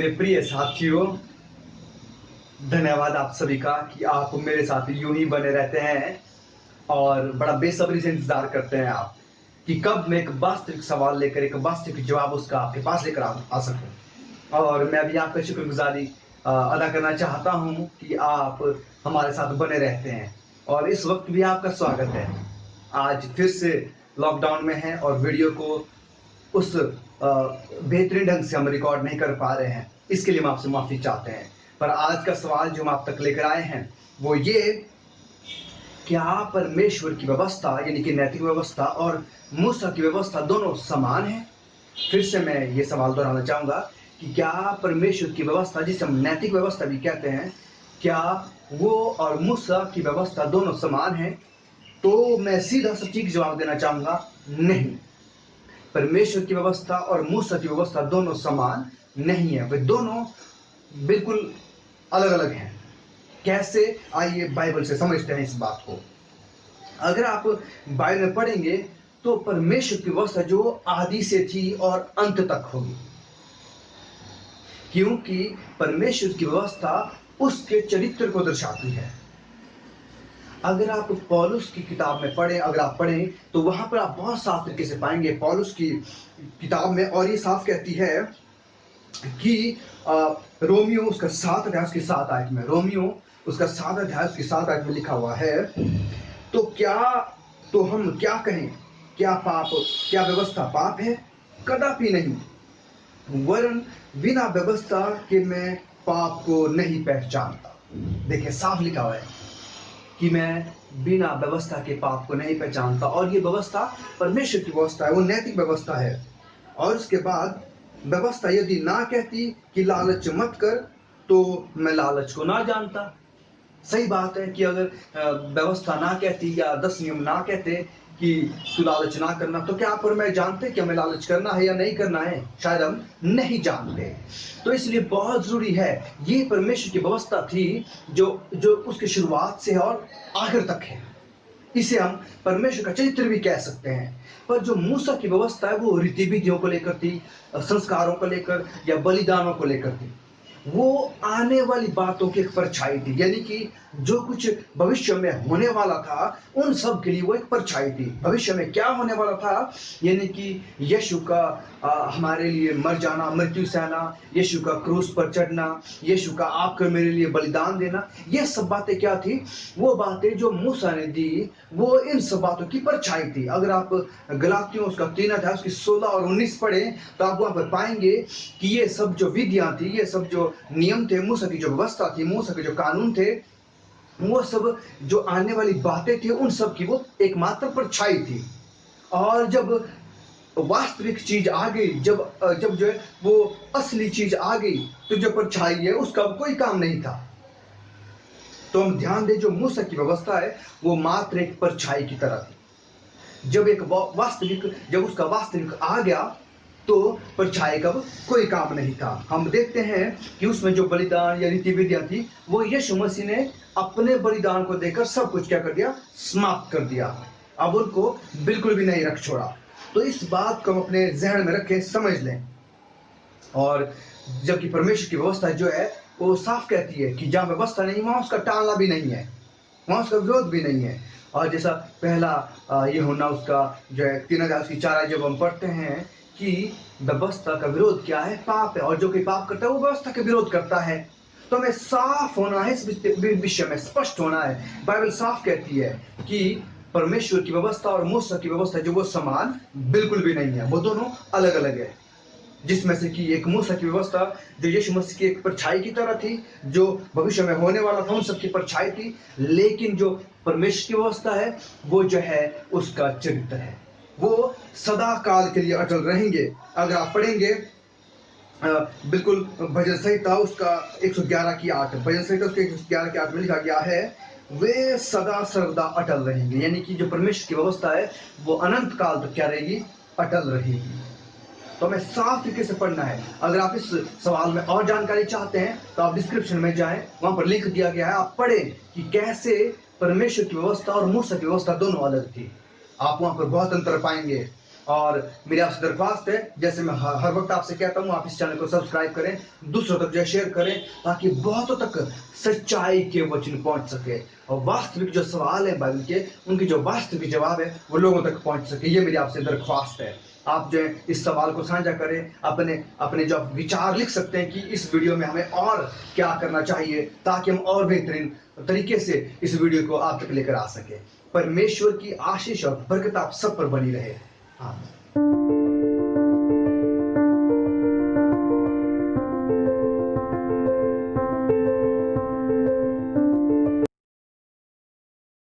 मेरे प्रिय साथियों, धन्यवाद आप सभी का कि आप मेरे साथ यूं ही बने रहते हैं और बड़ा बेसब्री से इंतजार करते हैं आप कि कब मैं एक वास्तविक सवाल लेकर एक वास्तविक जवाब उसका आपके पास लेकर आ सकूं। और मैं भी आपका शुक्रगुजारी अदा करना चाहता हूं कि आप हमारे साथ बने रहते हैं और इस वक्त भी आपका स्वागत है। आज फिर से लॉकडाउन में है और वीडियो को उस बेहतरीन ढंग से हम रिकॉर्ड नहीं कर पा रहे हैं, इसके लिए हम आपसे माफी चाहते हैं। पर आज का सवाल जो हम आप तक लेकर आए हैं वो ये, क्या परमेश्वर की व्यवस्था यानी कि नैतिक व्यवस्था और मूसा की व्यवस्था दोनों समान है? फिर से मैं ये सवाल दोहराना चाहूंगा कि क्या परमेश्वर की व्यवस्था, जिसे हम नैतिक व्यवस्था भी कहते हैं, क्या वो और मूसा की व्यवस्था दोनों समान है? तो मैं सीधा सटीक जवाब देना चाहूंगा, नहीं। परमेश्वर की व्यवस्था और मूसा की व्यवस्था दोनों समान नहीं है, वे दोनों बिल्कुल अलग अलग हैं। कैसे? आइए बाइबल से समझते हैं इस बात को। अगर आप बाइबल में पढ़ेंगे तो परमेश्वर की व्यवस्था जो आदि से थी और अंत तक होगी, क्योंकि परमेश्वर की व्यवस्था उसके चरित्र को दर्शाती है। अगर आप पौलुस की किताब में पढ़ें, अगर आप पढ़ें तो वहां पर आप बहुत साफ तरीके से पाएंगे पौलुस की किताब में, और ये साफ कहती है कि रोमियो उसका 7 अध्याय उसकी 7 आयत में, रोमियो उसका 7 अध्याय उसकी 7 आयत में लिखा हुआ है, तो हम क्या कहें? क्या व्यवस्था पाप है? कदापि नहीं, वरन बिना व्यवस्था के मैं पाप को नहीं पहचानता। देखिए साफ लिखा हुआ है कि मैं बिना व्यवस्था के पाप को नहीं पहचानता, और ये व्यवस्था परमेश्वर की व्यवस्था है, वो नैतिक व्यवस्था है। और उसके बाद व्यवस्था यदि ना कहती कि लालच मत कर, तो मैं लालच को ना जानता। सही बात है कि अगर व्यवस्था ना कहती या 10 नियम ना कहते कि तू लालच ना करना, तो क्या आप और मैं जानते कि हमें लालच करना है या नहीं करना है? शायद हम नहीं जानते। तो इसलिए बहुत जरूरी है, ये परमेश्वर की व्यवस्था थी जो जो उसकी शुरुआत से और आखिर तक है। इसे हम परमेश्वर का चरित्र भी कह सकते हैं। पर जो मूसा की व्यवस्था है वो रीति विधियों को लेकर थी, संस्कारों को लेकर या बलिदानों को लेकर थी। वो आने वाली बातों की एक परछाई थी, यानी कि जो कुछ भविष्य में होने वाला था उन सब के लिए वो एक परछाई थी। भविष्य में क्या होने वाला था, यानी कि यीशु का हमारे लिए मर जाना, मृत्यु सहना, यीशु का क्रूस पर चढ़ना, यीशु का आपकर मेरे लिए बलिदान देना, ये सब बातें क्या थी? वो बातें जो मूसा ने दी, वो इन सब बातों की परछाई थी। अगर आप गलातियों उसका 3 अध्याय उसकी 16 और 19 पढ़ें तो आप वहां पर पाएंगे कि ये सब जो विधियां थी, ये सब जो नियम थे, मूसा की जो व्यवस्था थी, मूसा के जो कानून थे, वो सब जो आने वाली बातें थी, उन सब की वो एकमात्र परछाई थी। और जब वास्तविक चीज आ गई, जब जो है वो असली चीज आ गई, तो जो परछाई है उसका कोई काम नहीं था। तो हम ध्यान दें, जो मूसा की व्यवस्था है वो मात्र एक परछाई की तरह थी। जब उसका वास्तविक आ गया तो परछाई का कोई काम नहीं था। हम देखते हैं कि उसमें जो बलिदान या रीति विधियां थी, वो यीशु मसीह ने अपने बलिदान को देकर सब कुछ क्या कर दिया? समाप्त कर दिया। अब उनको बिल्कुल भी नहीं रख छोड़ा। तो इस बात को हम अपने जहन में रखें, समझ लें। और जबकि परमेश्वर की व्यवस्था जो है वो साफ कहती है कि जहां व्यवस्था नहीं वहां उसका टालना भी नहीं है, वहां उसका विरोध भी नहीं है। और जैसा पहला यूहन्ना उसका जो है 3 अध्याय उसकी 4 जब हम पढ़ते हैं कि व्यवस्था का विरोध क्या है? पाप है, और जो कोई पाप करता है वो व्यवस्था का विरोध करता है। तो हमें साफ होना है, इस विषय में स्पष्ट होना है। बाइबल साफ कहती है कि परमेश्वर की व्यवस्था और मूसा की व्यवस्था जो वो समान बिल्कुल भी नहीं है, वो दोनों अलग अलग है। जिसमें से कि एक मूसा की व्यवस्था जो यीशु मसीह की एक परछाई की तरह थी, जो भविष्य में होने वाला था उन सबकी परछाई थी, लेकिन जो परमेश्वर की व्यवस्था है वो जो है उसका चरित्र है, वो सदा काल के लिए अटल रहेंगे। अगर आप पढ़ेंगे बिल्कुल भजन संहिता उसका 111 की 8, भजन संहिता उसके 111 की 8 में लिखा गया है, वे सदा सर्वदा अटल रहेंगे। यानी कि जो परमेश्वर की व्यवस्था है वो अनंत काल तक क्या रहेगी? अटल रहेगी। तो हमें साफ तरीके से पढ़ना है। अगर आप इस सवाल में और जानकारी चाहते हैं तो आप डिस्क्रिप्शन में जाएं, वहां पर लिंक दिया गया है, आप पढ़ें कि कैसे परमेश्वर की व्यवस्था और मूसा की व्यवस्था दोनों अलग थी। आप वहां पर बहुत अंतर पाएंगे। और मेरी आपसे दरख्वास्त है, जैसे मैं हर वक्त आपसे कहता हूँ, आप इस चैनल को सब्सक्राइब करें, दूसरों तक जो शेयर करें, ताकि बहुतों तक सच्चाई के वचन पहुंच सके और वास्तविक जो सवाल है बाइबल के, उनकी जो वास्तविक जवाब है वो लोगों तक पहुंच सके। ये मेरी आपसे दरख्वास्त है। आप जो है इस सवाल को साझा करें, अपने अपने जो विचार लिख सकते हैं कि इस वीडियो में हमें और क्या करना चाहिए, ताकि हम और बेहतरीन तरीके से इस वीडियो को आप तक लेकर आ सके। परमेश्वर की आशीष और बरकत आप सब पर बनी रहे। हाँ।